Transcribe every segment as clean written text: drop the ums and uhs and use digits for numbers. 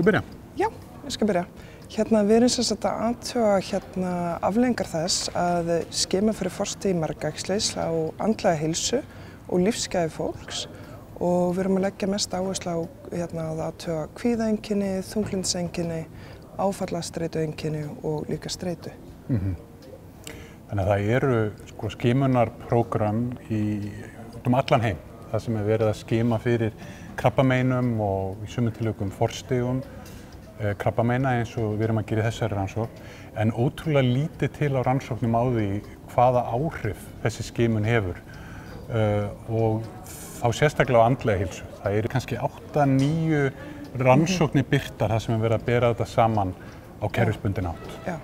Þú byrja? Já, ég skal byrja. Við erum sem sagt að athuga afleiðingar þess að skima fyrir forstigi margæxlis á andlega heilsu og lífsgæði fólks og við erum að leggja mest áherslu á að athuga kvíðaeinkenni, þunglyndiseinkenni, áfallastreitueinkenni og líka streitu. Þannig að það eru skimunarprógram út allan heim, það sem verið að skima fyrir krabbameinum og í sumum tilvikum forstigum krabbameina eins og við erum að gera í þessari rannsókn, en ótrúlega lítið til á rannsóknum á því hvaða áhrif þessi skimun hefur og þá sérstaklega á andlega heilsu. Það eru kannski 8-9 rannsóknir birtar þar sem verið að bera þetta saman á kerfisbundinn hátt. Já.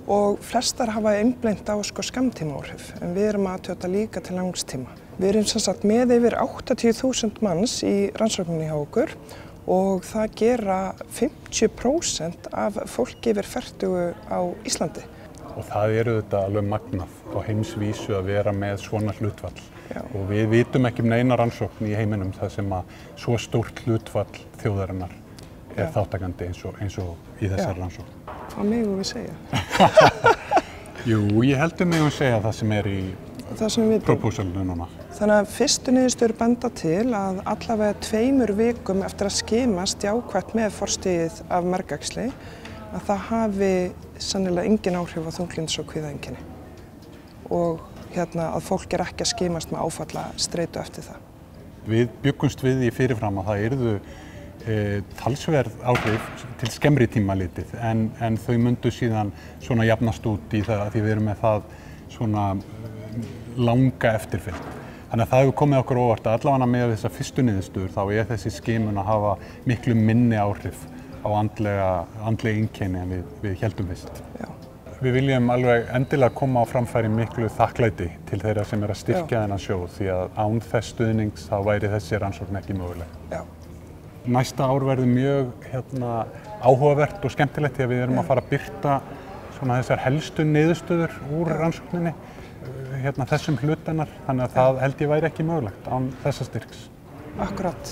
Og flestar hafa einblínt á skammtímaáhrif, en við erum að athuga þetta líka til langstíma. Við erum sem sagt með yfir 80.000 manns í rannsókninni hjá okkur og það gera 50% af fólki yfir 40 á Íslandi. Og það eru þetta alveg magnað á heimsvísu að vera með svona hlutfall. Já. Og við vitum ekki neina rannsókn í heiminum þar sem að svo stórt hlutfall þjóðarinnar þátttakandi eins og í þessari rannsókn. Hvað megum við segja? Jú, ég heldur megum segja það sem í propósalinu núna. Þannig að fyrstu niðurstöður benda til að allavega 2 vikum eftir að skimast jákvætt með forstigið af margæxli að það hafi sennilega engin áhrif á þunglyndis- og kvíðaeinkenni og að fólk ekki að skimast með áfallastreitu eftir það. Við bjuggumst við í fyrirfram að það yrðu talsverð áhrif til skemmri tíma litið en þau myndu síðan svona jafnast út í það að því við erum með það svona langa eftirfylgd. Þannig að það hefur komið okkur óvart að allavega með þessar fyrstu niðurstöður þá þessi skimun að hafa miklu minni áhrif á andlega einkenni en við héldum fyrst. Já. Við viljum alveg endilega koma á framfæri miklu þakklæti til þeirra sem að styrkja þennan sjóð því að án þess stuðnings þá væri þessi rannsókn ekki möguleg. Já. Næsta ár verður mjög áhugavert og skemmtilegt því að við erum að fara að birta svona þessar helstu niðurstöður úr rannsókninni þessum hlutennar, þannig að það held ég væri ekki mögulegt án þessa styrks. Akkurat.